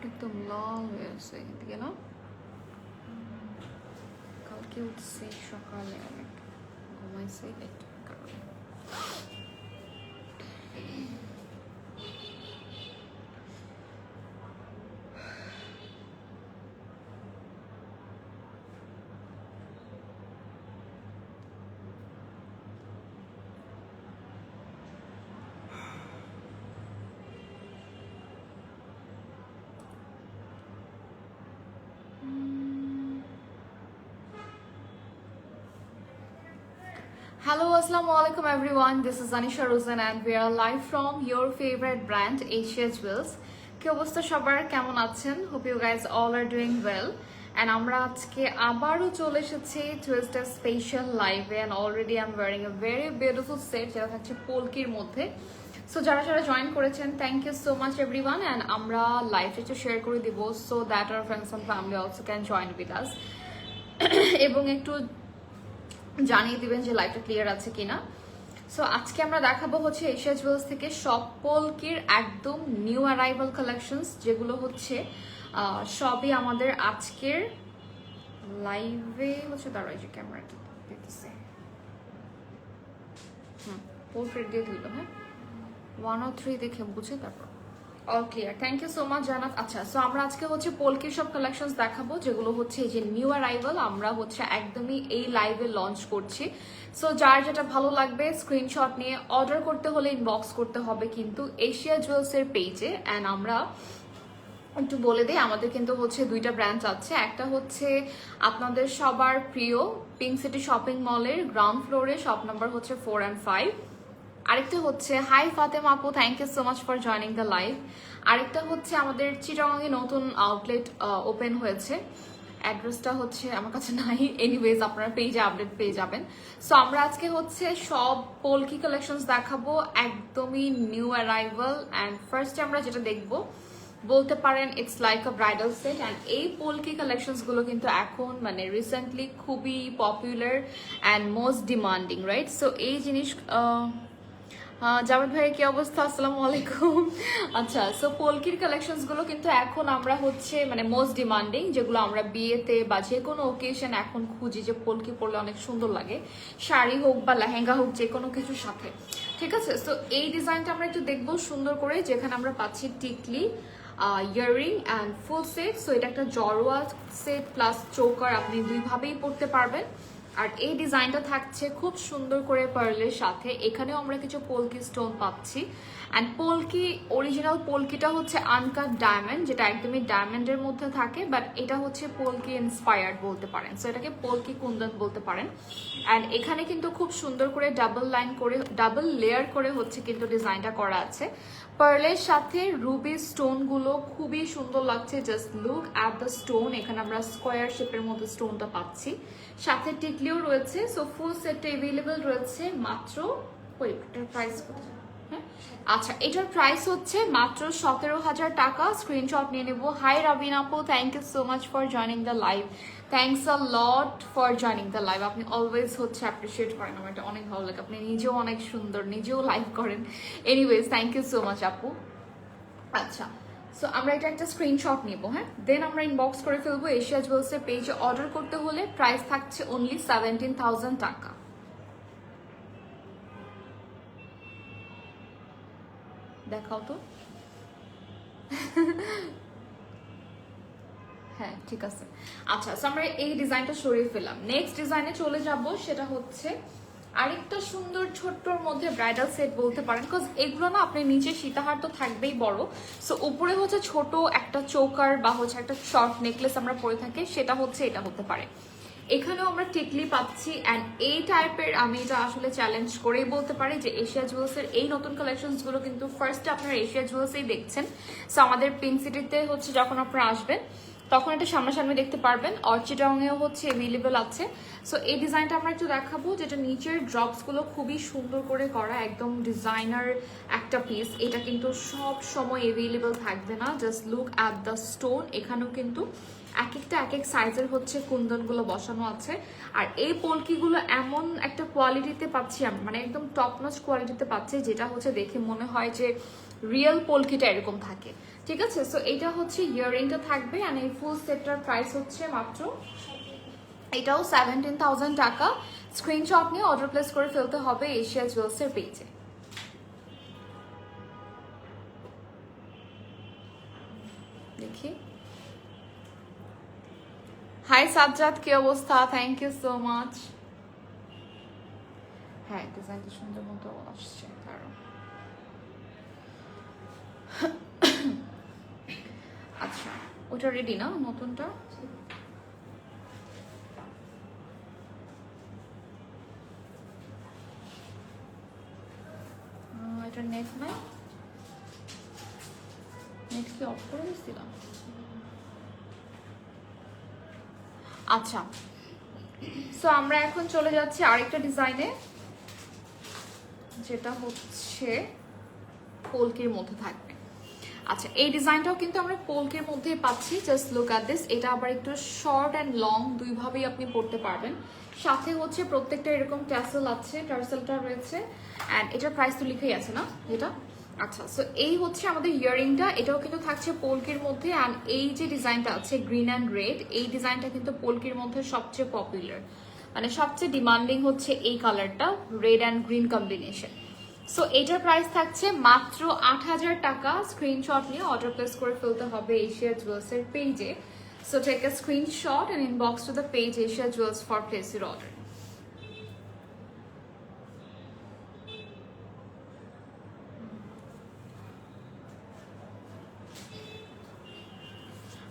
একদম লাল হয়ে আছে এদিকে না। কালকে উঠছি সকালে অনেক, ঘুমাইছি একটু কারণে। Hello, Assalamu alaikum everyone. This is Anisha Rosen and we are live from your favorite brand Asia Jewels. কি অবস্থা সবার, কেমন আছেন? Hope you guys all are doing well. And আমরা আজকে আবারও চলে এসেছি Tuesday special live and already I'm wearing a very beautiful set যেটা থাকছে পোলকির মধ্যে। সো যারা যারা জয়েন করেছেন thank you so much everyone. And আমরা লাইভে একটু শেয়ার করে দিব so that our friends and family also can join with us, এবং একটু জানিয়ে দিবেন যে লাইভটা ক্লিয়ার আছে কিনা। সো আজকে আমরা দেখাবো হচ্ছে এশিয়া জুয়েলস থেকে সব পোলকির একদম নিউ অ্যারাইভাল কালেকশনস, যেগুলো হচ্ছে সবই আমাদের আজকের লাইভে হচ্ছে দাঁড়াই যে ক্যামেরাটা দিতেছে। পোর্ট্রেট দিয়ে দিল, হ্যাঁ 103 দেখে বুঝে তারপর all clear. Thank you so much জানাত। আচ্ছা, সো আমরা আজকে হচ্ছে পোলকির সব কালেকশনস দেখাবো যেগুলো হচ্ছে এই যে নিউ অ্যারাইভাল আমরা হচ্ছে একদমই এই লাইভে লঞ্চ করছি। সো যার যেটা ভালো লাগবে স্ক্রিনশট নিয়ে অর্ডার করতে হলে ইনবক্স করতে হবে কিন্তু এশিয়া জুয়েলসের পেজে। অ্যান্ড আমরা একটু বলে দিই আমাদের কিন্তু হচ্ছে দুইটা ব্রাঞ্চ আছে। একটা হচ্ছে আপনাদের সবার প্রিয় পিঙ্ক সিটি শপিং মলের গ্রাউন্ড ফ্লোরে, শপ নাম্বার হচ্ছে 4 and 5। আরেকটা হচ্ছে হাই ফাতেমা আপু, thank you so much for joining the live. আরেকটা হচ্ছে আমাদের চিটাগাংয়ে নতুন আউটলেট ওপেন হয়েছে, অ্যাড্রেসটা হচ্ছে আমার কাছে নাই, এনিওয়েজ আপনারা পেজে আপডেট পেয়ে যাবেন। সো আমরা আজকে হচ্ছে সব পোলকি কালেকশনস দেখাবো, একদমই নিউ অ্যারাইভাল। অ্যান্ড ফার্স্টে আমরা যেটা দেখবো বলতে পারেন it's like a bridal set. And এই পোলকি কালেকশনস গুলো কিন্তু এখন মানে রিসেন্টলি খুবই popular and most demanding, right? So এই জিনিস জাভেদ ভাই কি অবস্থা? আসসালামু আলাইকুম। আচ্ছা, সো পোলকির কালেকশনস গুলো কিন্তু এখন আমরা হচ্ছে মানে মোস্ট ডিমান্ডিং, যেগুলো আমরা বিয়েতে বা যে কোনো ওকেশন এখন খুঁজি যে পোলকি পরলে অনেক সুন্দর লাগে, শাড়ি হোক বা লেহেঙ্গা হোক যে কোনো কিছুর সাথে, ঠিক আছে? সো এই ডিজাইনটা আমরা একটু দেখবো সুন্দর করে, যেখানে আমরা পাচ্ছি টিকলি, earring and full set. So এটা একটা জড়োয়া সেট প্লাস চৌকার, আপনি দুইভাবেই পরতে পারবেন। আর এই ডিজাইনটা থাকছে খুব সুন্দর করে পার্লের সাথে, এখানেও আমরা কিছু পোলকি স্টোন পাচ্ছি। অ্যান্ড পোলকি অরিজিনাল পোলকিটা হচ্ছে আনকাট ডায়মন্ড, যেটা একদমই ডায়মন্ডের মধ্যে থাকে, বাট এটা হচ্ছে পোলকি ইন্সপায়ার্ড বলতে পারেন। সো এটাকে পোলকি কুন্দন বলতে পারেন। অ্যান্ড এখানে কিন্তু খুব সুন্দর করে ডাবল লাইন করে ডাবল লেয়ার করে হচ্ছে কিন্তু ডিজাইনটা করা আছে। পার্লের সাথে রুবি স্টোন গুলো খুবই সুন্দর লাগছে, just look at the stone. এখানে আমরা স্কোয়ার শেপের মধ্যে স্টোনটা পাচ্ছি, সাথে টিকলিও রয়েছে। সো ফুল সেটটা এভেলেবেল রয়েছে মাত্র, এটার প্রাইস কত? হ্যাঁ আচ্ছা, এটার প্রাইস হচ্ছে মাত্র 17,000 টাকা। স্ক্রিনশট নিয়ে নেবো। হাই রাবিন আপু, thank you so much for joining the live. Thanks a lot for joining the live. আপনি অলওয়েজ হচ্ছে অ্যাপ্রিসিয়েট করেন, আমার এটা অনেক ভালো লাগে। আপনি নিজেও অনেক সুন্দর, নিজেও লাইভ করেন। Anyways thank you so much আপু। আচ্ছা, সো আমরা এটা একটা স্ক্রিনশট নিব, হ্যাঁ, দেন আমরা ইনবক্স করে ফেলবো। এশিয়া জুয়েলসের পেজে অর্ডার করতে হলে প্রাইস থাকছে অনলি 17,000 টাকা। দেখাও তো। হ্যাঁ ঠিক আছে। আচ্ছা, সো আমরা এই ডিজাইনটা সরিয়ে ফেললাম, নেক্সট ডিজাইনে চলে যাব। সেটা হচ্ছে আরেকটা সুন্দর ছোট্টর মধ্যে ব্রাইডাল সেট বলতে পারেন, বিকজ এগুলো না আপনি নিচে সীতাহার তো থাকবেই বড়, সো উপরে হচ্ছে ছোট একটা চৌকার বা হচ্ছে একটা শর্ট নেকলেস আমরা পরে থাকি, সেটা হচ্ছে এটা হতে পারে। এখানেও আমরা টিকলি পাচ্ছি। অ্যান্ড এই টাইপের আমি এটা আসলে চ্যালেঞ্জ করেই বলতে পারি যে এশিয়া জুয়েলসের এই নতুন কালেকশনস গুলো কিন্তু ফার্স্টে আপনারা এশিয়া জুয়েলসেই দেখছেন। সো আমাদের পিঙ্ক সিটিতে হচ্ছে যখন আপনারা আসবেন তখন এটা সামনাসামনি দেখতে পারবেন, চিটাগাংয়েও হচ্ছে অ্যাভেলেবল আছে। সো এই ডিজাইনটা আমরা একটু দেখাবো, যেটা নিচের ড্রপস গুলো খুবই সুন্দর করে করা, একদম ডিজাইনার একটা পিস। এটা কিন্তু সব সময় অ্যাভেলেবল থাকবে না, just look at the stone. এখানেও কিন্তু এক একটা এক এক সাইজের হচ্ছে কুন্দনগুলো বসানো আছে। আর এই পোলকিগুলো এমন একটা কোয়ালিটিতে পাচ্ছি আমরা, মানে একদম টপ নচ কোয়ালিটিতে পাচ্ছি, যেটা হচ্ছে দেখে মনে হয় যে রিয়েল পোলকিটা এরকম থাকে, ঠিক আছে। সো এটা হচ্ছে ইয়াররিংটা থাকবে, অ্যান্ড এই ফুল সেটটার প্রাইস হচ্ছে মাত্র, এটাও 17,000 টাকা। স্ক্রিনশট নিয়ে অর্ডার প্লেস করে ফেলতে হবে এশিয়া জুয়েলসের পেজে। দেখি, হাই সাজ্জাদ, কি অবস্থা? Thank you so much. হ্যাঁ, ডিজাইনটা সুন্দর মতো আসছে, কারণ আচ্ছা ওটা রেডি না নতুনটা? এটা নেট নাই, নেট কি অফ করে দিয়েছিলাম? আচ্ছা, সো আমরা এখন চলে যাচ্ছি আরেকটা ডিজাইনে, যেটা হচ্ছে পোলকির মধ্যে থাকবে। আচ্ছা, এই ডিজাইনটাও কিন্তু আমরা পোলকির মধ্যে পাচ্ছি। Just look at this. এটা আবার একটু শর্ট অ্যান্ড লং দুইভাবেই আপনি পরতে পারবেন। সাথে হচ্ছে প্রত্যেকটা এরকম ট্যাসেল আছে, টার্সেলটা রয়েছে, অ্যান্ড এটার প্রাইস তো লিখেই আছে না এটা? আচ্ছা, সো এই হচ্ছে আমাদের ইয়াররিংটা, এটাও কিন্তু থাকছে পোলকির মধ্যে। অ্যান্ড এই যে ডিজাইনটা আছে গ্রিন অ্যান্ড রেড, এই ডিজাইনটা কিন্তু পোলকির মধ্যে সবচেয়ে পপুলার, মানে সবচেয়ে ডিমান্ডিং হচ্ছে এই কালারটা, red and green combination. So এটার প্রাইস থাকছে মাত্র 8,000 টাকা। স্ক্রিনশট নিয়ে অর্ডার প্লেস করে ফেলতে হবে এশিয়া জুয়েলসের পেজে। So take a screenshot and inbox to the page Asia Jewels for place your order.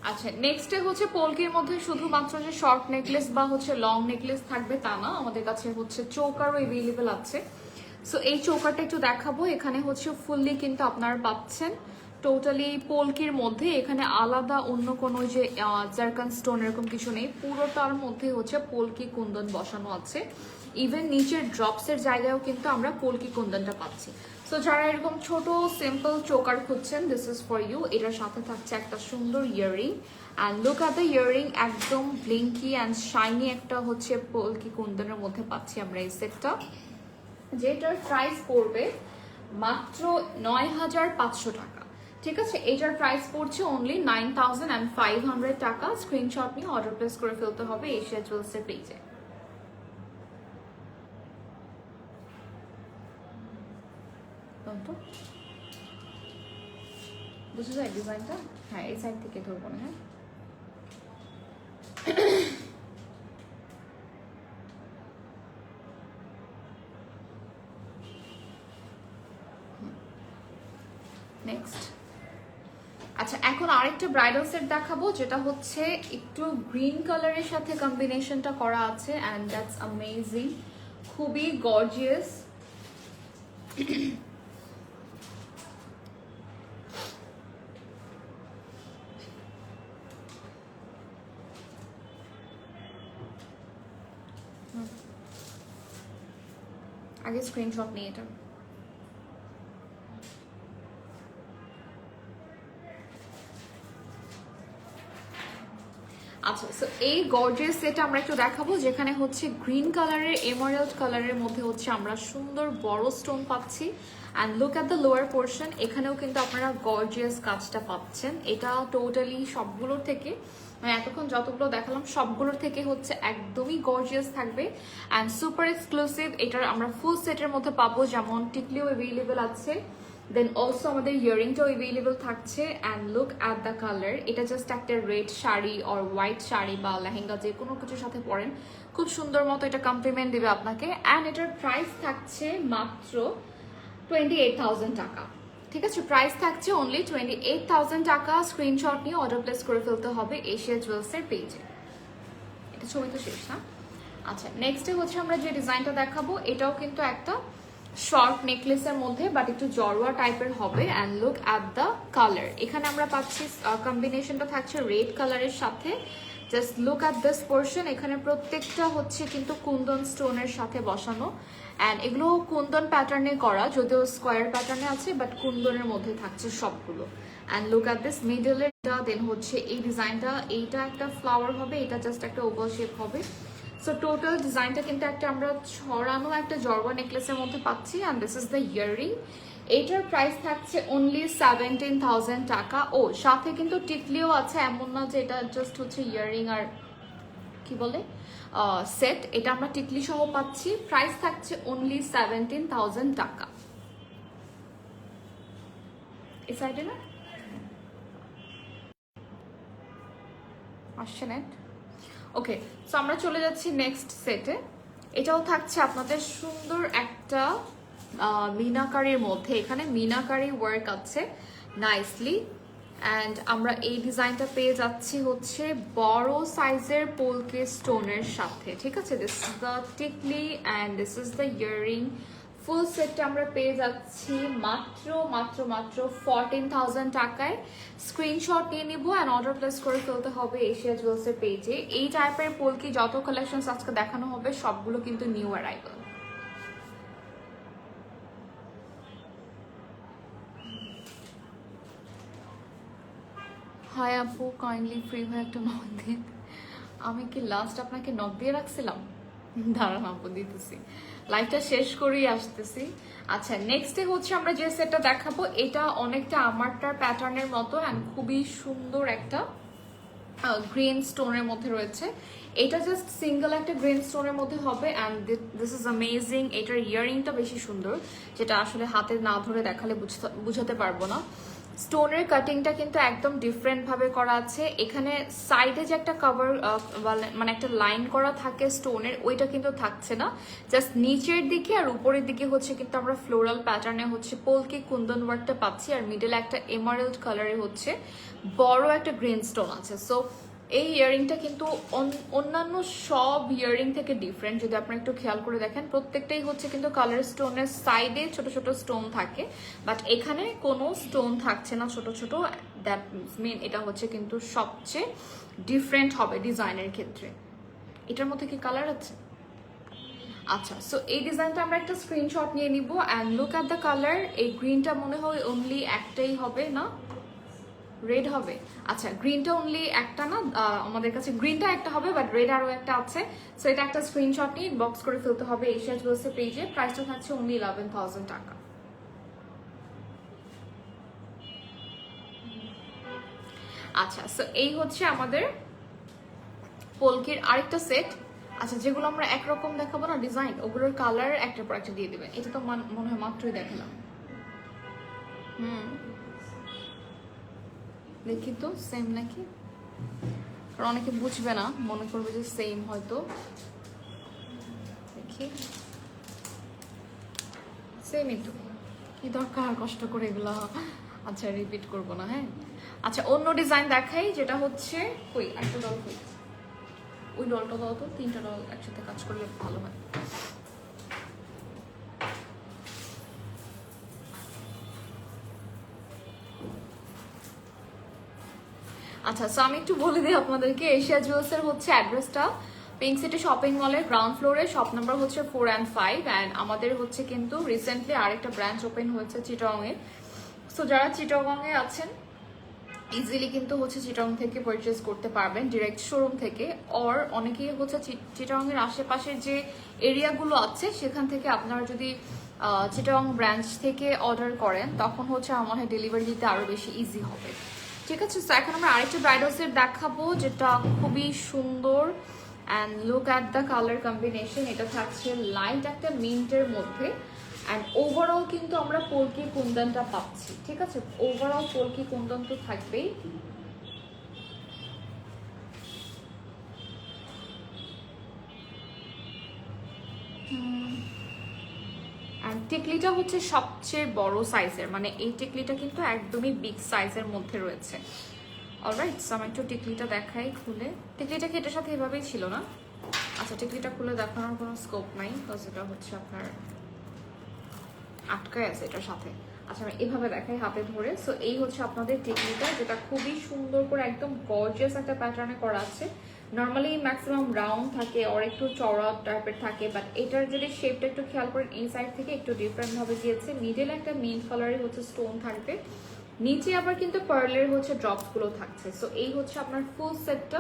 আচ্ছা, নেক্সটে হচ্ছে পোলকির মধ্যে শুধুমাত্র যে শর্ট নেকলেস বা হচ্ছে লং নেকলেস থাকবে তা না, আমাদের কাছে হচ্ছে চৌকারও অ্যাভেলেবেল আছে। সো এই চৌকারটা একটু দেখাবো। এখানে হচ্ছে ফুললি কিন্তু আপনারা পাচ্ছেন টোটালি পোলকির মধ্যে, এখানে আলাদা অন্য কোনো যে জারকান স্টোন এরকম কিছু নেই, পুরোটার মধ্যে হচ্ছে পোলকি কুন্দন বসানো আছে। ইভেন নিচের ড্রপসের জায়গায়ও কিন্তু আমরা পোলকি কুন্দনটা পাচ্ছি। সো যারা এরকম ছোট সিম্পল চোকার খুঁজছেন, দিস ইজ ফর ইউ। এটার সাথে থাকছে একটা সুন্দর earring, and look at the earring, একদম ব্লিঙ্কি অ্যান্ড শাইনি একটা হচ্ছে পোলকি কুন্দনের মধ্যে পাচ্ছি আমরা এই সেটটা, যেটার প্রাইস পড়বে মাত্র 9,500 টাকা। ঠিক আছে, এটার প্রাইস পড়ছে অনলি 9,500 টাকা। স্ক্রিনশট নিয়ে অর্ডার প্লেস করে ফেলতে হবে এশিয়া জুয়েলসের পেজে। বুঝে যায় ডিজাইনটা? হ্যাঁ, এই সাইড থেকে ধরবো না। হ্যাঁ, নেক্সট। আচ্ছা, এখন আরেকটা ব্রাইডাল সেট দেখাবো, যেটা হচ্ছে একটু গ্রিন কালারের সাথে কম্বিনেশনটা করা আছে, অ্যান্ড দ্যাটস অ্যামেজিং, খুবই গর্জিয়াস। আগে স্ক্রিনশট নিয়ে এটা। আচ্ছা, সো এই গর্জিয়াস সেট আমরা একটু দেখাবো, যেখানে হচ্ছে গ্রিন কালারের এমারাল্ড কালারের মধ্যে হচ্ছে আমরা সুন্দর বড় স্টোন পাচ্ছি। And look at the lower portion, এখানেও কিন্তু আপনারা গর্জিয়াস কাজটা পাচ্ছেন। এটা টোটালি সবগুলোর থেকে, মানে এতক্ষণ যতগুলো দেখালাম সবগুলোর থেকে হচ্ছে একদমই গর্জিয়াস থাকবে অ্যান্ড সুপার এক্সক্লুসিভ। এটার আমরা ফুল সেটের মধ্যে পাবো, যেমন টিকলিও অ্যাভেলেবেল আছে, দেন অলসো আমাদের ইয়াররিংটাও অ্যাভেলেবেল থাকছে। And look at the colour, এটা জাস্ট একটা red sari or white sari বা লেহেঙ্গা যে কোনো কিছুর সাথে পরেন, খুব সুন্দর মতো এটা কমপ্লিমেন্ট দেবে আপনাকে। অ্যান্ড এটার প্রাইস থাকছে মাত্র 28,000 টাকা। ঠিক আছে, প্রাইস থাকছে অনলি 28,000 টাকা। স্ক্রিনশট নিয়ে অর্ডার প্লেস করে ফেলতে হবে এশিয়া জুয়েলসের পেজে। এটা ছবি তো শেষ না? আচ্ছা, নেক্সটে হচ্ছে আমরা যে ডিজাইনটা দেখাবো, এটাও কিন্তু একটা শর্ট নেকলেসের মধ্যে বাট একটু জড়োয়া টাইপের হবে। And look at the colour, এখানে আমরা পাচ্ছি কম্বিনেশনটা থাকছে রেড কালারের সাথে। Just look at this portion, এখানে প্রত্যেকটা হচ্ছে কিন্তু কুন্দন স্টোনের সাথে বসানো, অ্যান্ড এগুলো কুন্দন প্যাটার্নে করা, যদিও স্কোয়ার প্যাটার্নে আছে বাট কুন্দনের মধ্যে থাকছে সবগুলো। অ্যান্ড লুক অ্যাট দিস মিডলেরটা, দেন হচ্ছে এই ডিজাইনটা, এইটা একটা ফ্লাওয়ার হবে, এটা জাস্ট একটা ওভাল শেপ হবে। সো টোটাল ডিজাইনটা কিন্তু একটা আমরা ছড়ানো একটা জর্বা নেকলেসের মধ্যে পাচ্ছি। And this is the earring, এইটার প্রাইস থাকছে অনলি 17,000 টাকা। ও সাথে কিন্তু টিকলিও আছে, এমন না যে এটা জাস্ট হচ্ছে ইয়াররিং আর কি বলে সেট, এটা আমরা টিকলি সহ পাচ্ছি। প্রাইস থাকছে অনলি 17,000 টাকা। এই সাইডে না আসছে নেট। ওকে, সো আমরা চলে যাচ্ছি নেক্সট সেটে। এটাও থাকছে আপনাদের সুন্দর একটা মিনাকারির মধ্যে, এখানে মিনাকারি ওয়ার্ক আছে নাইসলি। অ্যান্ড আমরা এই ডিজাইনটা পেয়ে যাচ্ছি হচ্ছে বড় সাইজের পোলকে স্টোনের সাথে, ঠিক আছে। This is the tikli and this is the earring. Full সেটটা আমরা পেয়ে যাচ্ছি মাত্র মাত্র মাত্র 14,000 টাকায়। স্ক্রিনশট নিয়ে নিব অ্যান্ড অর্ডার প্লেস করে ফেলতে হবে এশিয়া জুয়েলসের পেজে। এই টাইপের পোলকি যত কালেকশনস আজকে দেখানো হবে সবগুলো কিন্তু নিউ অ্যারাইভাল। হাই আপু, কাইন্ডলি ফ্রি হয়ে একটা নক দিন। আমি কি লাস্ট আপনাকে নক দিয়ে রাখছিলাম? দাঁড়ান আপু দিতেছি, লাইভটা শেষ করেই আসতেছি। আচ্ছা, নেক্সটে হচ্ছে আমরা যে সেটটা দেখাবো এটা অনেকটা আমারটার প্যাটার্নের মতো অ্যান্ড খুবই সুন্দর একটা গ্রিন স্টোনের মধ্যে রয়েছে। এটা জাস্ট সিঙ্গেল একটা গ্রিন স্টোনের মধ্যে হবে অ্যান্ড দিস ইজ অ্যামেজিং। এটার ইয়াররিংটা বেশি সুন্দর, যেটা আসলে হাতে না ধরে দেখালে বুঝাতে পারবো না। স্টোনের কাটিংটা কিন্তু একদম ডিফারেন্ট ভাবে করা আছে। এখানে সাইডে যে একটা কভার মানে একটা লাইন করা থাকে স্টোনের, ওইটা কিন্তু থাকছে না। জাস্ট নিচের দিকে আর উপরের দিকে হচ্ছে কিন্তু আমরা ফ্লোরাল প্যাটার্নে হচ্ছে পোলকি কুন্দন ওয়ার্কটা পাচ্ছি, আর মিডলে একটা এমারেল্ড কালারে হচ্ছে বড় একটা গ্রিন স্টোন আছে। সো এই ইয়াররিংটা কিন্তু অন্যান্য সব ইয়াররিং থেকে ডিফারেন্ট। যদি আপনি একটু খেয়াল করে দেখেন, প্রত্যেকটাই হচ্ছে কিন্তু কালার স্টোনের সাইডে ছোট ছোট স্টোন থাকে, বাট এখানে কোনো স্টোন থাকছে না ছোট ছোট। দ্যাট মিন এটা হচ্ছে কিন্তু সবচেয়ে ডিফারেন্ট হবে ডিজাইনের ক্ষেত্রে। এটার মধ্যে কি কালার আছে? আচ্ছা, সো এই ডিজাইনটা আমরা একটা স্ক্রিনশট নিয়ে নিব and look at the colour. এই গ্রিনটা মনে হয় অনলি একটাই হবে না, রেড হবে। আচ্ছা, গ্রিনটা অনলি একটা না, আমাদের কাছে গ্রিনটা একটা হবে বাট রেড আরও একটা আছে। সো এটা একটা স্ক্রিনশট নিয়ে বক্স করে ফেলতে হবে এশিয়া জুয়েলসের পেজে। প্রাইসটা থাকছে অনলি 11,000 টাকা। আচ্ছা, সো এই হচ্ছে আমাদের পোলকির আরেকটা সেট। আচ্ছা, যেগুলো আমরা একরকম দেখাবো না ডিজাইন, ওগুলোর কালার একটার পর একটা দিয়ে দিবেন। এটা তো মনে হয় মাত্রই দেখালাম। দেখি তো সেম নাকি, কারণ অনেকে বুঝবে না, মনে করবে যে সেম হয়তো। দেখি, সেমই তো, কি দরকার কষ্ট করে এগুলা। আচ্ছা, রিপিট করবো না। হ্যাঁ, আচ্ছা, অন্য ডিজাইন দেখাই, যেটা হচ্ছে কই একটা ডল, কই ওই ডলটা দাও তো, তিনটা ডল একসাথে কাজ করলে ভালো হয়। আচ্ছা, সো আমি একটু বলে দিই আপনাদেরকে, এশিয়া জুয়েলসের হচ্ছে অ্যাড্রেসটা পিঙ্ক সিটি শপিং মলের গ্রাউন্ড ফ্লোরে, শপ নাম্বার হচ্ছে 4 and 5। অ্যান্ড আমাদের হচ্ছে কিন্তু রিসেন্টলি আরেকটা ব্রাঞ্চ ওপেন হয়েছে চিটাগংয়ে। সো যারা চিটাগংয়ে আছেন ইজিলি কিন্তু হচ্ছে চিটাগং থেকে পারচেজ করতে পারবেন ডিরেক্ট শোরুম থেকে। অর অনেকেই হচ্ছে চিটাগংয়ের আশেপাশের যে এরিয়াগুলো আছে সেখান থেকে আপনারা যদি চিটাগং ব্রাঞ্চ থেকে অর্ডার করেন, তখন হচ্ছে আমার হয় ডেলিভারি দিতে আরও বেশি ইজি হবে। ঠিক আছে, সো এখন আমরা আরেকটা ব্রাইডাল সেট দেখাবো যেটা খুবই সুন্দর। And look at the colour combination. এটা থাকছে লাইট একটা মিন্টের মধ্যে অ্যান্ড ওভারঅল কিন্তু আমরা পোলকি কুন্দনটা পাচ্ছি। ঠিক আছে, ওভারঅল পোলকি কুন্দন তো থাকবেই। আর টিকলিটা হচ্ছে সবচেয়ে বড় সাইজের, মানে এই টিকলিটা কিন্তু একদমই বিগ সাইজের মধ্যে রয়েছে। অলরাইট, সো আমি একটু টিকলিটা দেখাই খুলে। টিকলিটা কি এটার সাথে এভাবেই ছিল না? আচ্ছা, টিকলিটা খুলে দেখানোর কোনো স্কোপ নাই, বিকজ এটা হচ্ছে আপনার আটকায় আছে এটার সাথে। আচ্ছা, আমি এভাবে দেখাই হাতে ধরে। সো এই হচ্ছে আপনাদের টিকলিটা, যেটা খুবই সুন্দর করে একদম গর্জিয়াস একটা প্যাটার্নে করা আছে। নর্মালি ম্যাক্সিমাম রাউন্ড থাকে আর একটু চওড়া টাইপের থাকে, বাট এটার যদি শেপটা একটু খেয়াল করেন এই সাইড থেকে একটু ডিফারেন্ট ভাবে দিয়েছে। মিডল একটা মিন্ট কালারের হচ্ছে স্টোন থাকবে, নিচে আবার কিন্তু পার্লের হচ্ছে ড্রপস গুলো থাকছে। সো এই হচ্ছে আপনার ফুল সেটটা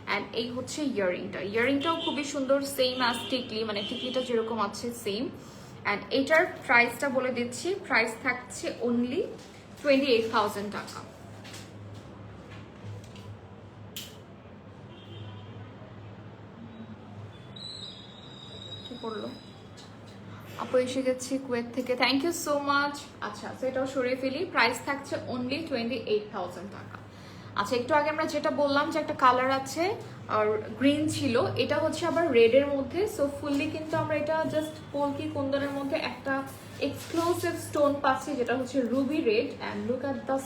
অ্যান্ড এই হচ্ছে ইয়াররিংটা। ইয়াররিংটাও খুবই সুন্দর, সেম অ্যাজ টিকলি, মানে টিকলিটা যেরকম আছে সেম। অ্যান্ড এটার প্রাইসটা বলে দিচ্ছি, প্রাইস থাকছে অনলি 28,000 টাকা। কি করলো আপু? এসে গেছি কুয়েত থেকে, থ্যাংক ইউ সো মাচ। আচ্ছা, সেটাও সরিয়ে ফেলি, প্রাইস থাকছে অনলি 28,000 টাকা। আচ্ছা, একটু আগে আমরা যেটা বললাম যে একটা কালার আছে আর গ্রিন ছিল, এটা হচ্ছে আবার রেডের মধ্যে। সো ফুললি কিন্তু আমরা এটা জাস্ট পোলকি কুন্দনের মধ্যে একটা এক্সক্লুসিভ স্টোন পাচ্ছি, যেটা হচ্ছে ruby red. And look at the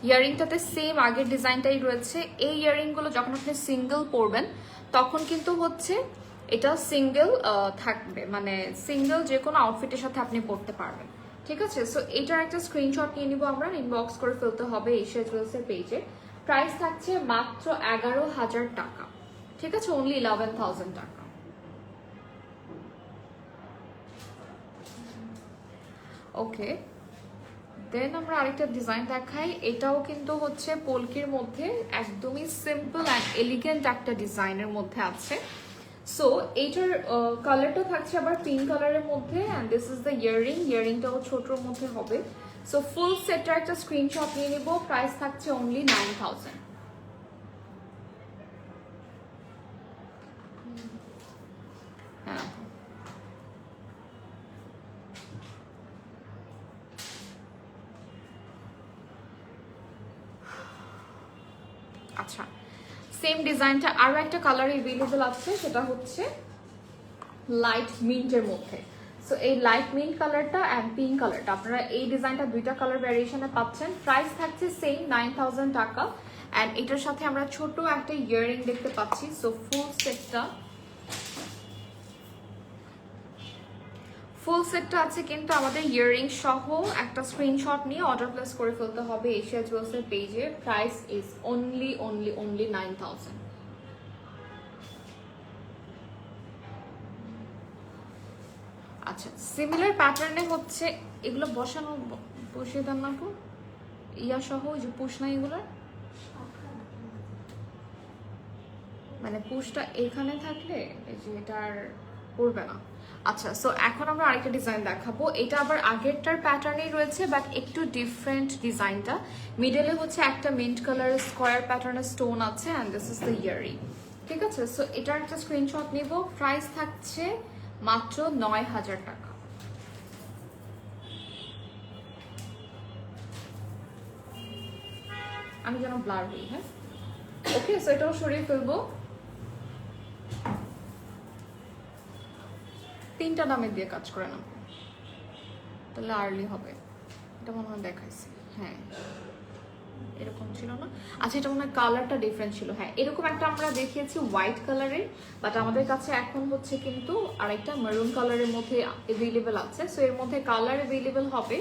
ইয়ারিংটাতে সেম আগের ডিজাইনটাই রয়েছে। এই ইয়ারিংগুলো যখন আপনি সিঙ্গেল পরবেন তখন কিন্তু হচ্ছে এটা সিঙ্গেল থাকবে, মানে সিঙ্গেল যে কোনো আউটফিটের সাথে আপনি পরতে পারবেন। ঠিক আছে, সো এটার একটা স্ক্রিনশট নিয়ে নিব আমরা, ইনবক্স করে ফেলতে হবে এশিয়া জুয়েলসের পেজে। প্রাইস থাকছে মাত্র 11,000 টাকা। ঠিক আছে, অনলি 11,000 টাকা। ওকে, দেন আমরা আরেকটা ডিজাইন দেখাই। এটাও কিন্তু হচ্ছে পোলকির মধ্যে একদমই সিম্পল অ্যান্ড এলিগেন্ট একটা ডিজাইনের মধ্যে আছে। সো এইটার কালারটা থাকছে আবার পিঙ্ক কালারের মধ্যে, অ্যান্ড দিস ইজ দ্য ইয়ারিংটাও ছোটোর মধ্যে হবে। সো ফুল সেটটার একটা স্ক্রিনশট নিয়ে নিব, প্রাইস থাকছে অনলি 9,000। হ্যাঁ, আচ্ছা, সেম ডিজাইনটা আরো একটা কালার এভেলেবল আছে, সেটা হচ্ছে লাইট মিন্টের মধ্যে। সো এই লাইট মিন্ট কালারটা অ্যান্ড পিঙ্ক কালারটা, আপনারা এই ডিজাইনটা দুইটা কালার ভ্যারিয়েশনে পাচ্ছেন। প্রাইস থাকছে সেম 9,000 টাকা। অ্যান্ড এটার সাথে আমরা ছোট একটা ইয়ারিং দেখতে পাচ্ছি। সো ফুল সেটটা আছে কিন্তু আমাদের ইয়ারিং সহ একটা স্ক্রিনশট নিয়ে অর্ডার প্লেস করে ফেলতে হবে এশিয়া জুয়েলসের পেজে। Price is only 9,000। আচ্ছা, সিমিলার প্যাটার্নে হচ্ছে এগুলো বসিয়ে দেন না আপু, ইয়া সহ ওই যে পুশ নাই এগুলোর, মানে পুশটা এখানে থাকলে এই যে এটা আর পড়বে না। আচ্ছা, সো এখন আমরা আরেকটা ডিজাইন দেখাবো। এটা আবার আগেরটার প্যাটার্নেই রয়েছে বাট একটু ডিফারেন্ট ডিজাইনটা। মিডলে হচ্ছে একটা মিন্ট কালার স্কোয়ার প্যাটার্নের স্টোন আছে, and this is the earring. ঠিক আছে, সো এটার একটা স্ক্রিনশট নিব। প্রাইস থাকছে মাত্র 9,000 টাকা। আমি যেন ব্লার হই, হ্যাঁ। ওকে, সো এটাও সরিয়ে ফেলবো। 3টা দামে দিয়ে কাজ করে না, তাহলে আর্লি হবে। এটা মনে হয় দেখাইছি, হ্যাঁ এরকম ছিল না। আচ্ছা, এটা মনে হয় কালারটা ডিফারেন্ট ছিল। হ্যাঁ, এরকম একটা আমরা দেখিয়েছি হোয়াইট কালারের, বাট আমাদের কাছে এখন হচ্ছে কিন্তু আরেকটা মেরুন কালারের মধ্যে অ্যাভেলেবেল আছে। সো এর মধ্যে কালার অ্যাভেলেবেল হবে।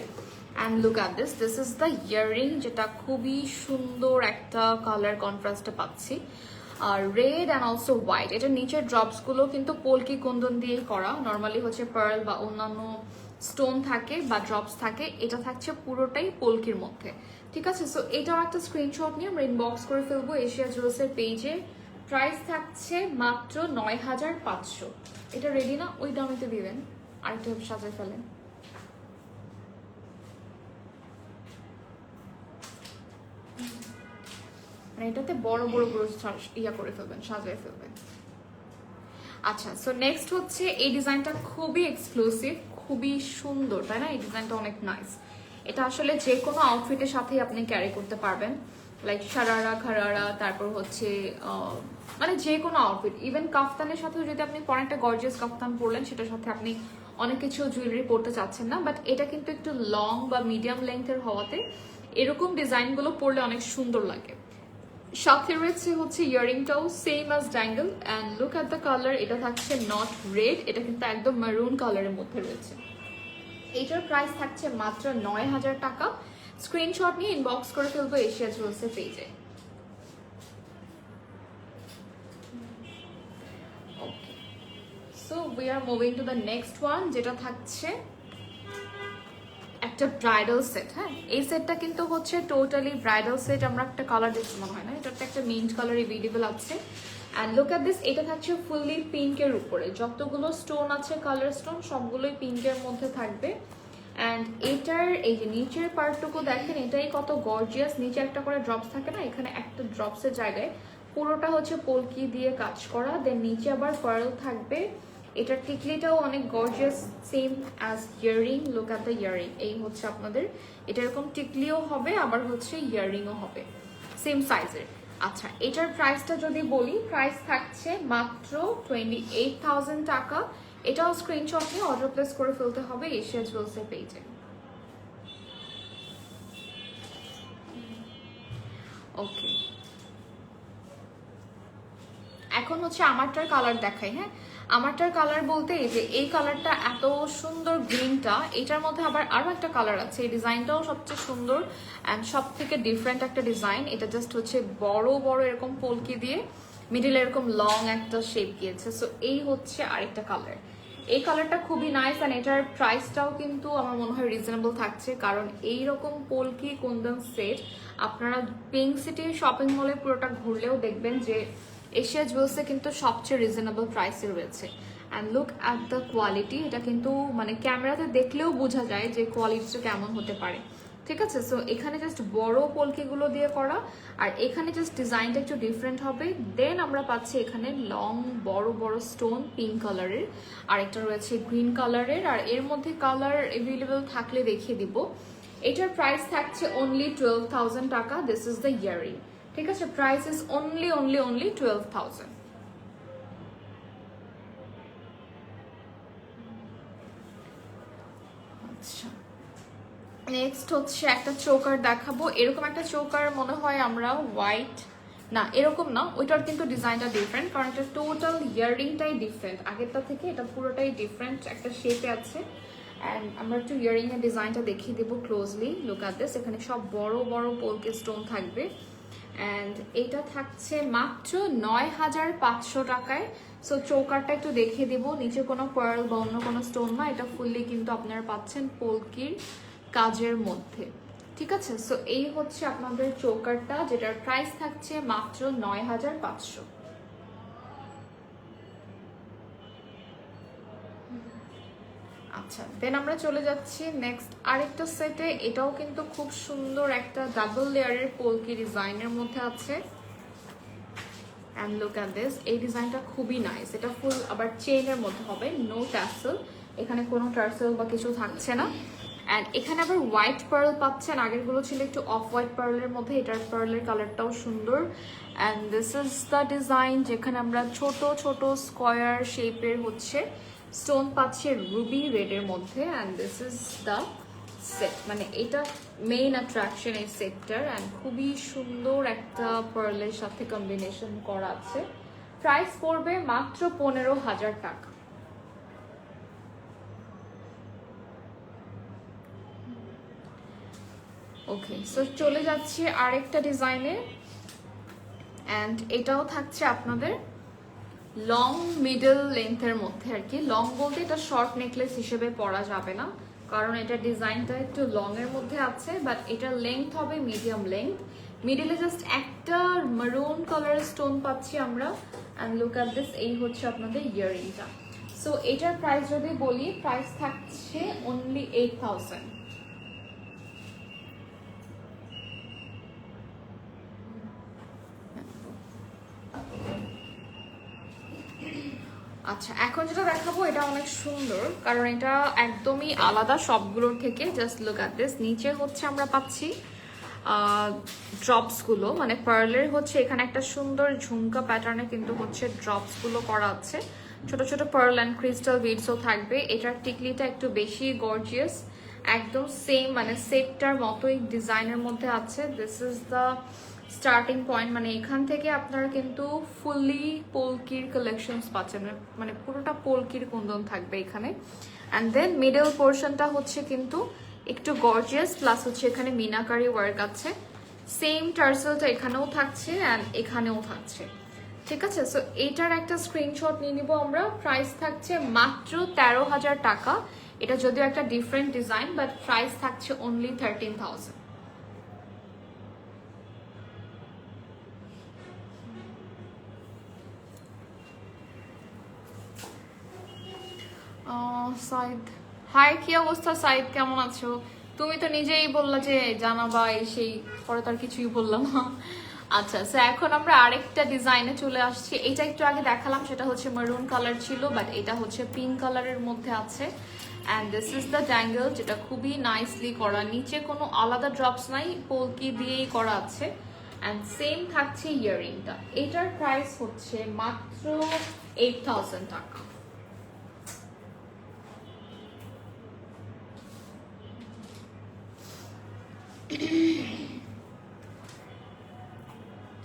And look at this is the earring, যেটা খুবই সুন্দর একটা কালার কন্ট্রাস্টে পাচ্ছি। আর রেড অ্যান্ড অলসো হোয়াইট। এটার নিচের ড্রপসগুলো কিন্তু পোলকি কুন্দন দিয়ে করা, নর্মালি হচ্ছে পার্ল বা অন্যান্য স্টোন থাকে বা ড্রপস থাকে, এটা থাকছে পুরোটাই পোলকির মধ্যে। ঠিক আছে, সো এটাও একটা স্ক্রিনশট নিয়ে আমরা ইনবক্স করে ফেলবো এশিয়া জুয়েলসের পেজে। প্রাইস থাকছে মাত্র 9,500। এটা রেডি না? ওই দামেতে দিবেন, আরেকটু সাজায় ফেলেন। মানে এটাতে বড় বড় ইয়া করে ফেলবেন, সাজায় ফেলবেন। আচ্ছা, সো নেক্সট হচ্ছে এই ডিজাইনটা খুবই এক্সক্লুসিভ, খুবই সুন্দর, তাই না? এই ডিজাইনটা অনেক নাইস। এটা আসলে যে কোনো আউটফিটের সাথেই আপনি ক্যারি করতে পারবেন, লাইক সারারা খারারা, তারপর হচ্ছে মানে যে কোনো আউটফিট, ইভেন কাফতানের সাথেও যদি আপনি পরে একটা গর্জিয়াস কাফতান পরলেন, সেটার সাথে আপনি অনেক কিছু জুয়েলারি পরতে চাচ্ছেন না, বাট এটা কিন্তু একটু লং বা মিডিয়াম লেন্থের হওয়াতে এরকম ডিজাইনগুলো পরলে অনেক সুন্দর লাগে। সাথে রয়েছে হচ্ছে ইয়ারিংটাও same as dangle. And look at the colour, এটা থাকছে নট রেড, এটা কিন্তু একদম মেরুন কালারের মধ্যে রয়েছে। এইটার প্রাইস থাকছে মাত্র 9,000 টাকা। স্ক্রিনশট নিয়ে ইনবক্স করে ফেলবো এশিয়া জুয়েলসের পেজে। Okay, so we are moving to the next one, যেটা থাকছে একটা ব্রাইডাল সেট। হ্যাঁ, এই সেটটা কিন্তু হচ্ছে টোটালি ব্রাইডাল সেট। আমরা একটা কালার দেখতে মনে হয় না, এটাতে একটা মিন্ট কালার এভেলেবল আছে। অ্যান্ড লুক অ্যাট দিস, এটা থাকছে ফুললি পিঙ্কের উপরে, যতগুলো স্টোন আছে কালার স্টোন সবগুলোই পিঙ্কের মধ্যে থাকবে। অ্যান্ড এটার এই যে নিচের পার্টটুকু দেখেন, এটাই কত গর্জিয়াস। নিচে একটা করে ড্রপস থাকে না, এখানে একটা ড্রপসের জায়গায় পুরোটা হচ্ছে পোলকি দিয়ে কাজ করা, দেন নিচে আবার পার্ল থাকবে। এটার টিকলিটাও অনেক gorgeous, same as earring. Look at the earring, এই হচ্ছে আপনাদের এটা এরকম টিকলিও হবে, আবার হচ্ছে ইয়াররিংও হবে সেম সাইজের। আচ্ছা, এটার প্রাইসটা যদি বলি, প্রাইস থাকছে মাত্র 28,000 টাকা। এটাও স্ক্রিনশট নিয়ে অর্ডার প্লেস করে ফেলতে হবে এশিয়া জুয়েলসের পেজে। ওকে, এখন হচ্ছে আমারটার কালার দেখাই। হ্যাঁ, আমারটার কালার বলতে এই যে এই কালারটা এত সুন্দর গ্রিনটা, এটার মধ্যে আবার আরো একটা কালার আছে, এই ডিজাইনটাও সবচেয়ে সুন্দর অ্যান্ড সব থেকে ডিফারেন্ট একটা ডিজাইন। এটা জাস্ট হচ্ছে বড় বড় এরকম পোলকি দিয়ে মিডিলে এরকম লং একটা শেপ গিয়েছে। সো এই হচ্ছে আরেকটা কালার, এই কালারটা খুবই নাইস। অ্যান্ড এটার প্রাইসটাও কিন্তু আমার মনে হয় রিজনেবল থাকছে, কারণ এইরকম পোলকি কুন্দন সেট আপনারা পিঙ্ক সিটির শপিং মলে পুরোটা ঘুরলেও দেখবেন যে এশিয়া জুয়েলসে কিন্তু সবচেয়ে রিজনেবল প্রাইসে রয়েছে। And look at the quality, এটা কিন্তু মানে ক্যামেরাতে দেখলেও বোঝা যায় যে কোয়ালিটিটা কেমন হতে পারে। ঠিক আছে, সো এখানে জাস্ট বড় পোলকিগুলো দিয়ে করা, আর এখানে জাস্ট ডিজাইনটা একটু ডিফারেন্ট হবে। দেন আমরা পাচ্ছি এখানে লং বড় বড় স্টোন পিঙ্ক কালারের, আর একটা রয়েছে গ্রিন কালারের, আর এর মধ্যে কালার অ্যাভেলেবল থাকলে দেখিয়ে দিব। এটার প্রাইস থাকছে অনলি 12,000 টাকা। This is the earring. ঠিক আছে, প্রাইস ইজ অনলি 12,000। আচ্ছা, নেক্সট হচ্ছে একটা চোকার দেখাবো। এরকম একটা চোকার মনে হয় আমরা হোয়াইট, না এরকম না, ওইটার কিন্তু ডিজাইনটা ডিফারেন্ট, কারণ এটা টোটাল ইয়াররিংটাই ডিফারেন্ট আগেরটা থেকে, এটা পুরোটাই ডিফারেন্ট একটা শেপে আছে। অ্যান্ড আমরা একটু ইয়াররিং এর ডিজাইনটা দেখিয়ে দেবো ক্লোজলি। লুক অ্যাট দিস, এখানে সব বড় বড় পোলকে স্টোন থাকবে। অ্যান্ড এটা থাকছে মাত্র 9,500 টাকায়। সো চৌকারটা একটু দেখিয়ে দিব, নিচে কোনো পার্ল বা অন্য কোনো স্টোন না, এটা ফুললি কিন্তু আপনারা পাচ্ছেন পোলকির কাজের মধ্যে। ঠিক আছে, সো এই হচ্ছে আপনাদের চৌকারটা, যেটার প্রাইস থাকছে মাত্র 9,500। আচ্ছা, দেন আমরা চলে যাচ্ছি নেক্সট আরেকটা সেটে। এটাও কিন্তু খুব সুন্দর একটা ডাবল লেয়ারের পোলকি ডিজাইনের মধ্যে আছে। অ্যান্ড লুক অ্যাট দিস, এই ডিজাইনটা খুবই নাইস। এটা ফুল আবার চেইনের মধ্যে হবে, নো টার্সেল, এখানে কোনো টার্সেল বা কিছু থাকছে না। অ্যান্ড এখানে আবার হোয়াইট পার্ল পাচ্ছেন, আগেরগুলো ছিল একটু অফ হোয়াইট পার্লের মধ্যে, এটার পার্লের কালারটাও সুন্দর। And this is the design, যেখানে আমরা ছোট ছোট স্কোয়ার শেপের হচ্ছে স্টোন পাচ্ছি রুবি রেডের মধ্যে। And this is the set, মানে এটা মেইন অ্যাট্রাকশন এই সেটটার। অ্যান্ড খুবই সুন্দর একটা পার্লের সাথে কম্বিনেশন করা আছে। প্রাইস পড়বে মাত্র 15,000 টাকা। ওকে, সো চলে যাচ্ছি আরেকটা ডিজাইনে। অ্যান্ড এটাও থাকছে আপনাদের লং মিডল লেন্থের মধ্যে আর কি। লং বলতে এটা শর্ট নেকলেস হিসেবে পরা যাবে না, কারণ এটা ডিজাইনটা একটু লং এর মধ্যে আছে, বাট এটার লেন্থ হবে মিডিয়াম লেন্থ। মিডিলে জাস্ট একটা মারুন কালার স্টোন পাচ্ছি আমরা। অ্যান্ড লুক অ্যাট দিস, এই হচ্ছে আপনাদের ইয়াররিংটা। সো এটার প্রাইস যদি বলি, প্রাইস থাকছে অনলি 8,000। আচ্ছা, এখন যেটা দেখাবো এটা অনেক সুন্দর, কারণ এটা একদমই আলাদা সবগুলোর থেকে। জাস্ট লুক অ্যাট দিস, নিচে হচ্ছে আমরা পাচ্ছি ড্রপসগুলো, মানে পার্লের হচ্ছে এখানে একটা সুন্দর ঝুমকা প্যাটার্নে কিন্তু হচ্ছে ড্রপসগুলো করা আছে, ছোট ছোট পার্ল অ্যান্ড ক্রিস্টাল বিডসও থাকবে। এটার টিকলিটা একটু বেশি গর্জিয়াস, একদম সেম মানে সেটটার মতোই ডিজাইনের মধ্যে আছে। This is the starting point, মানে এখান থেকে আপনারা কিন্তু ফুললি পোলকির কালেকশনস পাচ্ছেন, মানে পুরোটা পোলকির কুন্দন থাকবে এখানে। অ্যান্ড দেন মিডল পোর্শনটা হচ্ছে কিন্তু একটু গর্জিয়াস, প্লাস হচ্ছে এখানে মিনাকারি ওয়ার্ক আছে। সেম টার্সেলটা এখানেও থাকছে অ্যান্ড এখানেও থাকছে। ঠিক আছে, সো এইটার একটা স্ক্রিনশট নিয়ে নিব আমরা। প্রাইস থাকছে মাত্র 13,000 টাকা। এটা যদিও একটা ডিফারেন্ট ডিজাইন, বাট প্রাইস থাকছে অনলি 13,000। সাইদ, হাই কি অবস্থা সাইদ, কেমন আছো? তুমি তো নিজেই বললা যে জানাবা এই সেই, পরে তো আর কিছুই বললাম না। আচ্ছা, সো এখন আমরা আরেকটা ডিজাইনে চলে আসছি। এটা একটু আগে দেখালাম, সেটা হচ্ছে মেরুন কালার ছিল, বাট এটা হচ্ছে পিঙ্ক কালারের মধ্যে আছে। অ্যান্ড দিস ইজ দ্য ড্যাঙ্গেল, যেটা খুবই নাইসলি করা, নিচে কোনো আলাদা ড্রপস নাই, পোলকি দিয়েই করা আছে। অ্যান্ড সেম থাকছে ইয়াররিংটা। এটার প্রাইস হচ্ছে মাত্র 8000 টাকা।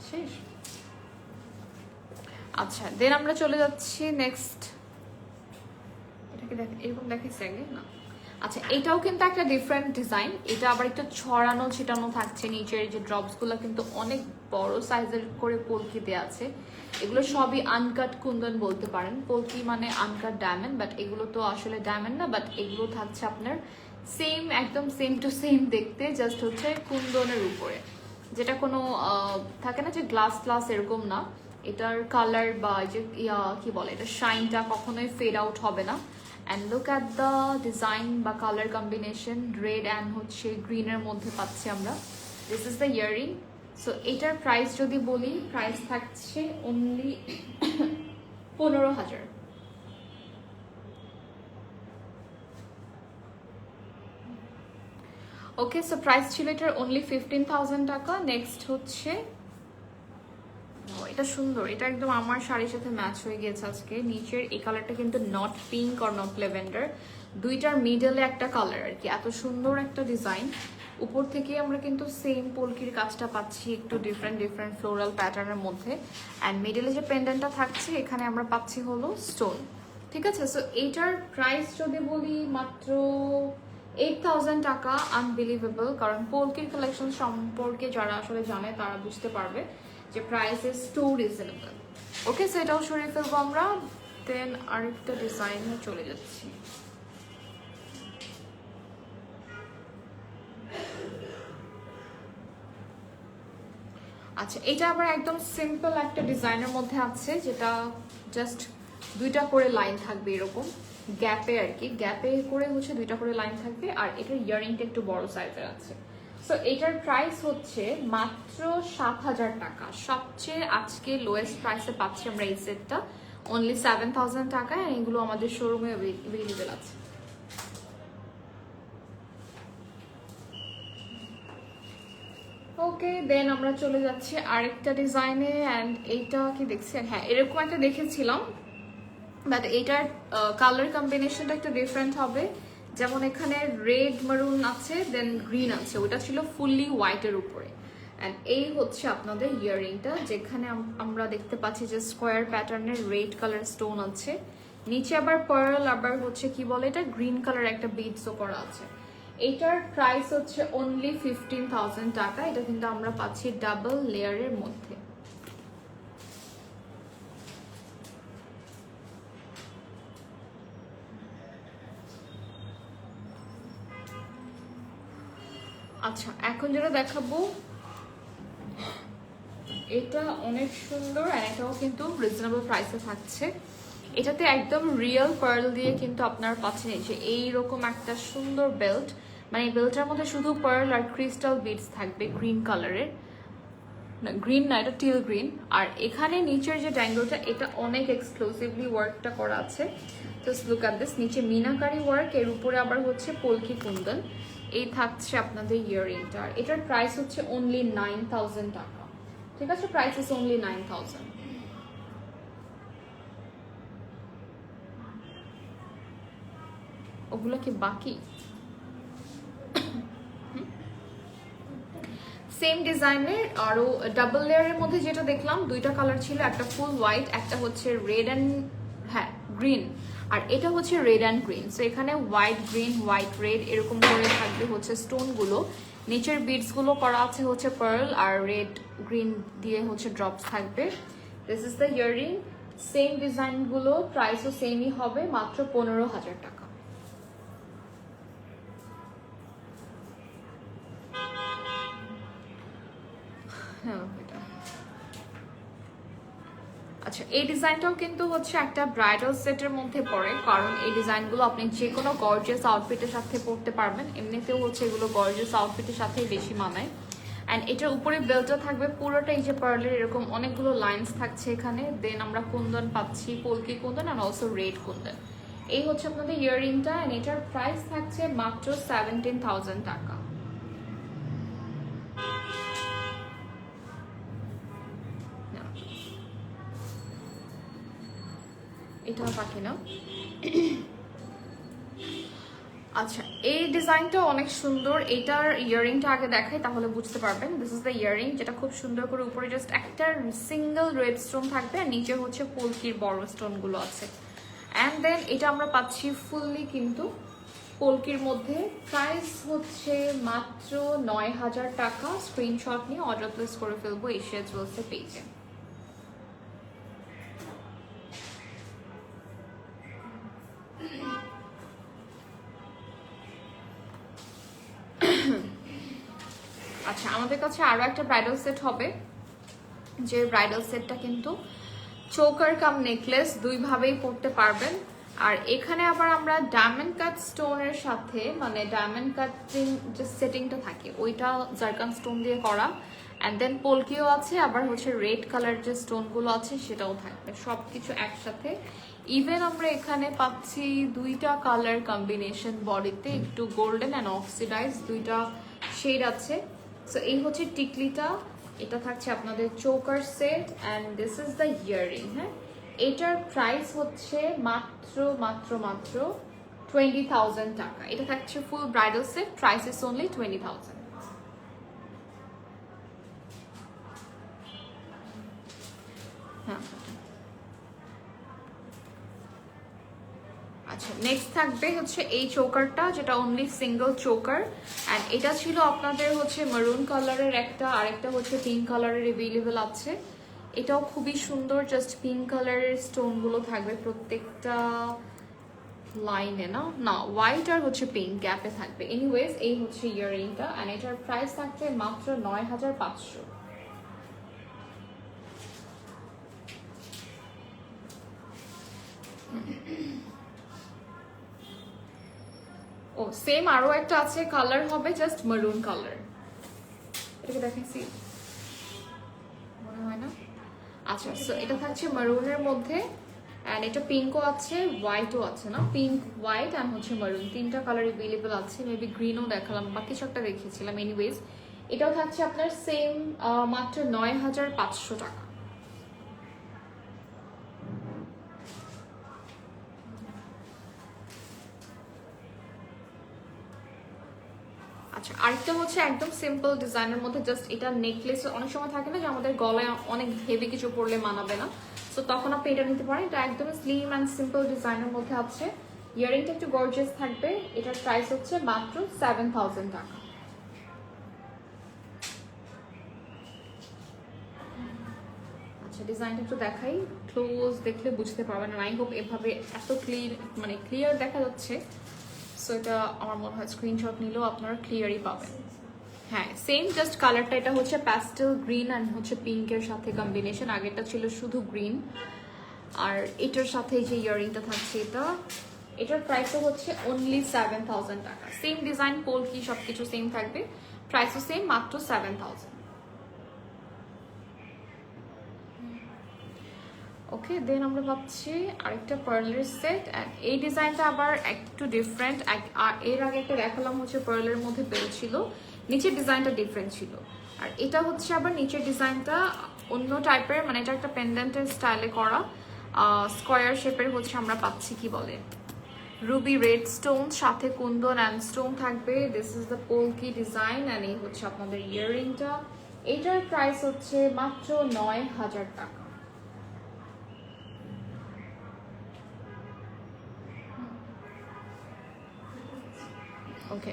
শেষ। আচ্ছা, দেন আমরা চলে যাচ্ছি নেক্সট। এটাকে এরকম দেখাইছে আগে না? আচ্ছা, এটাও কিন্তু একটা ডিফারেন্ট ডিজাইন। এটা আবার একটু ছড়ানো ছিটানো থাকছে, নিচের যে ড্রপসগুলো কিন্তু অনেক বড় সাইজের করে পলকি দেওয়া আছে। এগুলো সবই আনকাট কুন্দন বলতে পারেন। পলকি মানে আনকাট ডায়মন্ড, বাট এগুলো তো আসলে ডায়মন্ড না, বাট এগুলো থাকছে আপনার সেম, একদম সেম টু সেম দেখতে, জাস্ট হচ্ছে কুন্দনের উপরে। যেটা কোনো থাকে না যে গ্লাস গ্লাস, এরকম না। এটার কালার বা যে কি বলে, এটা শাইনটা কখনোই ফেড আউট হবে না। And look at the design বা কালার কম্বিনেশন, রেড অ্যান্ড হচ্ছে গ্রিনের মধ্যে পাচ্ছি আমরা। This is the earring. So এটার প্রাইস যদি বলি, প্রাইস থাকছে অনলি 15000। ওকে, সো প্রাইস ছিল এটার অনলি 15000 টাকা। নেক্সট হচ্ছে, এটা সুন্দর, এটা একদম আমার শাড়ির সাথে ম্যাচ হয়ে গেছে আজকে। নিচের এই কালারটা কিন্তু not pink are not lavender, দুইটার মিডলে একটা কালার আর কি। এত সুন্দর একটা ডিজাইন। উপর থেকে আমরা কিন্তু সেম পোলকির কাজটা পাচ্ছি, একটু ডিফারেন্ট ডিফারেন্ট ফ্লোরাল প্যাটার্নের মধ্যে। অ্যান্ড মিডলে যে পেন্ডেন্টটা থাকছে, এখানে আমরা পাচ্ছি হলো স্টোন। ঠিক আছে, সো এইটার প্রাইস যদি বলি মাত্র 8000 টাকা। আনবিলিভেবল, কারণ পোলকির কালেকশন সম্পর্কে যারা আসলে জানে তারা বুঝতে পারবে যে price is too reasonable. Okay, so এটাও সরিয়ে ফেলবো আমরা। দেন আরেকটা ডিজাইনে চলে যাচ্ছি। আচ্ছা, এটা আবার একদম সিম্পল একটা ডিজাইনের মধ্যে আছে, যেটা জাস্ট দুইটা করে লাইন থাকবে এরকম গ্যাপে আর কি, গ্যাপে করে হচ্ছে দুইটা করে লাইন থাকবে। আর এটার ইয়াররিংটা একটু বড় সাইজের আছে। সো এটার প্রাইস হচ্ছে মাত্র 7000 টাকা। সবচেয়ে আজকে লোয়েস্ট প্রাইসে পাচ্ছি আমরা এই সেটটা, অনলি 7000 টাকায়। এগুলো আমাদের শোরুমে অ্যাভেলেবেল আছে। ওকে, দেন আমরা চলে যাচ্ছি আরেকটা ডিজাইনে। অ্যান্ড এইটা কি দেখছেন? হ্যাঁ, এরকম একটা দেখেছিলাম, বাট এইটার কালার কম্বিনেশনটা একটু ডিফারেন্ট হবে। যেমন এখানে রেড মেরুন আছে, দেন গ্রিন আছে, ওটা ছিল ফুললি হোয়াইটের উপরে। অ্যান্ড এই হচ্ছে আপনাদের ইয়াররিংটা, যেখানে আমরা দেখতে পাচ্ছি যে স্কোয়ার প্যাটার্নের রেড কালার স্টোন আছে, নিচে আবার পার্ল, আবার হচ্ছে কি বলে এটা, গ্রিন কালার একটা বিডসও করা আছে। এটার প্রাইস হচ্ছে অনলি 15000 টাকা। এটা কিন্তু আমরা পাচ্ছি ডাবল লেয়ারের মধ্যে। আচ্ছা, এখন যেটা দেখাবো, এটা অনেক সুন্দর, আর এটাও কিন্তু রিজনেবল প্রাইসে থাকছে। এটাতে একদম রিয়েল পার্ল দিয়ে কিন্তু আপনারা পাচ্ছেন এই যে এইরকম একটা সুন্দর বেল্ট। মানে এই বেল্টের মধ্যে শুধু পার্ল আর ক্রিস্টাল বিডস থাকবে গ্রিন কালারের, না গ্রিন না, এটা টিল গ্রিন। আর এখানে নিচের যে ড্যাঙ্গলটা, এটা অনেক এক্সক্লুসিভলি ওয়ার্কটা করা আছে। জাস্ট লুক অ্যাট দিস, নিচে মিনাকারি ওয়ার্ক, এর উপরে আবার হচ্ছে পলকি কুন্দন। এই থাকছে আপনাদের ইয়াররিংটা। আর এটার প্রাইস হচ্ছে অনলি 9000 টাকা। ঠিক আছে, প্রাইস ইজ অনলি 9000। ওগুলো কি বাকি? সেম ডিজাইনের আরো ডাবল লেয়ারের মধ্যে যেটা দেখলাম, দুইটা কালার ছিল, একটা ফুল হোয়াইট, একটা হচ্ছে রেড অ্যান্ড, হ্যাঁ গ্রিন, আর এটা হচ্ছে রেড অ্যান্ড গ্রিন। সো এখানে হোয়াইট গ্রিন, হোয়াইট রেড এরকম করে থাকবে হচ্ছে স্টোনগুলো। নিচের বিডসগুলো করা আছে হচ্ছে পার্ল আর রেড গ্রিন দিয়ে হচ্ছে ড্রপস থাকবে। This is the earring. Same ডিজাইনগুলো, প্রাইসও সেমই হবে, মাত্র 15000 টাকা। হ্যাঁ, এটা আচ্ছা, আচ্ছা, এই ডিজাইনটাও কিন্তু হচ্ছে একটা ব্রাইডাল সেটের মধ্যে পড়ে, কারণ এই ডিজাইনগুলো আপনি যে কোনো গর্জিয়াস আউটফিটের সাথে পরতে পারবেন। এমনিতেও হচ্ছে এগুলো গর্জিয়াস আউটফিটের সাথেই বেশি মানায়। অ্যান্ড এটার উপরে বেল্টটা থাকবে পুরোটা এই যে পার্লের এরকম অনেকগুলো লাইন্স থাকছে এখানে। দেন আমরা কুন্দন পাচ্ছি, polki Kundan and also red Kundan. এই হচ্ছে আপনাদের ইয়াররিংটা, অ্যান্ড এটার প্রাইস থাকছে মাত্র 17,000 টাকা। এটা পাখি না। আচ্ছা, এই ডিজাইনটা অনেক সুন্দর। এটার ইয়াররিংটা আগে দেখাই তাহলে বুঝতে পারবেন। দিস ইজ দ্য ইয়াররিং, যেটা খুব সুন্দর করে উপরে জাস্ট একটা সিঙ্গেল রেড স্টোন থাকবে আর নিচে হচ্ছে পোলকির বড় স্টোনগুলো আছে। অ্যান্ড দেন এটা আমরা পাচ্ছি ফুললি কিন্তু পোলকির মধ্যে। প্রাইস হচ্ছে মাত্র 9,000 টাকা। স্ক্রিনশট নিয়ে অর্ডার প্লেস করে ফেলবো এশিয়া জুয়েলসের পেজে। আচ্ছা, আমাদের কাছে আরো একটা ব্রাইডাল সেট হবে, যে ব্রাইডাল সেটটা কিন্তু চোকার কাম নেকলেস দুইভাবেই পরতে পারবেন। আর এখানে আবার আমরা ডায়মন্ড কাট স্টোনের সাথে, মানে ডায়মন্ড কাটিং যে সেটিংটা থাকে ওইটা জারকান স্টোন দিয়ে করা, অ্যান্ড দেন পোলকিও আছে, আবার হচ্ছে রেড কালার যে স্টোনগুলো আছে সেটাও থাকবে, সবকিছু একসাথে। ইভেন আমরা এখানে পাচ্ছি দুইটা কালার কম্বিনেশন বডিতে, একটু গোল্ডেন অ্যান্ড অক্সিডাইজ দুইটা শেড আছে। সো এই হচ্ছে টিকলিটা, এটা থাকছে আপনাদের choker set, and this is the earring. হ্যাঁ, এটার প্রাইস হচ্ছে মাত্র মাত্র মাত্র 20,000 টাকা। এটা থাকছে full bridal set, price is only 20,000। হ্যাঁ, আচ্ছা, নেক্সট থাকবে হচ্ছে এই চোকারটা, যেটা অনলি সিঙ্গেল চোকার। অ্যান্ড এটা ছিল আপনাদের হচ্ছে মেরুন কালারের একটা, আরেকটা হচ্ছে পিঙ্ক কালারের অ্যাভেলেবেল আছে। এটাও খুবই সুন্দর, জাস্ট পিঙ্ক কালারের স্টোনগুলো থাকবে প্রত্যেকটা লাইনে, না না হোয়াইট আর হচ্ছে পিঙ্ক গ্যাপে থাকবে। এনিওয়েজ, এই হচ্ছে ইয়াররিংটা, অ্যান্ড এটার প্রাইস থাকছে মাত্র 9,500। ও সেম আরো একটা আছে, কালার হবে জাস্ট মেরুন কালার। এটাকে দেখাইছি মনে হয় না। আচ্ছা, সো এটা থাকছে মেরুনের মধ্যে, অ্যান্ড এটা পিঙ্কও আছে, হোয়াইটও আছে, না পিঙ্ক হোয়াইট অ্যান্ড হচ্ছে মেরুন, তিনটা কালার অ্যাভেলেবল আছে। মেবি গ্রিনও দেখালাম বা কিছু একটা দেখিয়েছিলাম। এনিওয়েজ, এটাও থাকছে আপনার সেম মাত্র 9,500 টাকা। আচ্ছা, আরেকটা হচ্ছে একদম সিম্পল ডিজাইনের মধ্যে, জাস্ট এটা নেকলেস। অনেক সময় থাকে না যে আমাদের গলায় অনেক হেভি কিছু পরলে মানাবে না, সো তখন আপনি এটা নিতে পারেন। এটা একদম স্লিম অ্যান্ড সিম্পল ডিজাইনের মধ্যে আছে। ইয়ারিংটা একটু গর্জিয়াস থাকবে। এটার প্রাইস হচ্ছে মাত্র 7,000 টাকা। আচ্ছা, ডিজাইনটা একটু দেখাই, ক্লোজ দেখলে বুঝতে পারবেন। আই হোপ এভাবে এত ক্লিয়ার দেখা যাচ্ছে। সো এটা আমার মনে হয় স্ক্রিনশট নিলেও আপনারা ক্লিয়ারই পাবেন। হ্যাঁ, সেম জাস্ট কালারটা এটা হচ্ছে প্যাস্টেল গ্রিন অ্যান্ড হচ্ছে পিঙ্কের সাথে কম্বিনেশন। আগেরটা ছিল শুধু গ্রিন, আর এটার সাথে যে ইয়াররিংটা থাকছে এটার প্রাইসও হচ্ছে অনলি 7,000 টাকা। সেম ডিজাইন, পোলকি সবকিছু সেম থাকবে, প্রাইসও সেম, মাত্র 7,000। ওকে, দেন আমরা পাচ্ছি আরেকটা পার্লের সেট। এই ডিজাইনটা আবার একটু ডিফারেন্ট। এর আগে একটা দেখালাম হচ্ছে পার্লের মধ্যে বেল ছিল, নিচের ডিজাইনটা ডিফারেন্ট ছিল। আর এটা হচ্ছে আবার নিচের ডিজাইনটা অন্য টাইপের, মানে এটা একটা পেন্ডেন্টের স্টাইলে করা, স্কোয়ার শেপের হচ্ছে আমরা পাচ্ছি কি বলে রুবি রেড স্টোন, সাথে কুন্দন অ্যান্ড স্টোন থাকবে। This is the polki design, and এই হচ্ছে আপনাদের ইয়াররিংটা। এটার প্রাইস হচ্ছে মাত্র 9,000 টাকা। ওকে,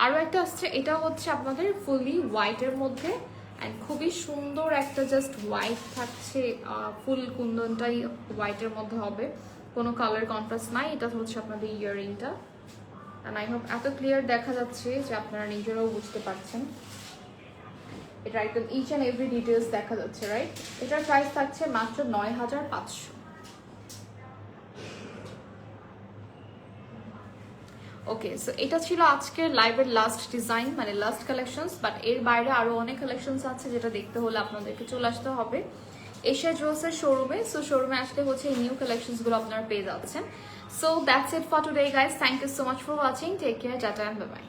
আরো একটা আসছে, এটা হচ্ছে আপনাদের ফুলি হোয়াইটের মধ্যে, অ্যান্ড খুবই সুন্দর একটা জাস্ট হোয়াইট থাকছে, ফুল কুন্দনটাই হোয়াইটের মধ্যে হবে, কোনো কালার কন্ট্রাস্ট নাই। এটা হচ্ছে আপনাদের ইয়াররিংটা, অ্যান্ড আই হোপ এত ক্লিয়ার দেখা যাচ্ছে যে আপনারা নিজেরাও বুঝতে পারছেন। এটা একদম ইচ অ্যান্ড এভরি ডিটেলস দেখা যাচ্ছে, রাইট? এটার প্রাইস থাকছে মাত্র 9500। ওকে, সো এটা ছিল আজকের লাইভের লাস্ট ডিজাইন, মানে লাস্ট কালেকশনস। বাট এর বাইরে আরো অনেক কালেকশনস আছে, যেটা দেখতে হলে আপনাদেরকে চলে আসতে হবে এশিয়া জুয়েলসের শোরুমে। সো শোরুমে আসলে হচ্ছে এই নিউ কালেকশনসগুলো আপনারা পেয়ে যাচ্ছেন। So that's it for today guys, thank you so much for watching, take care, tata and bye by.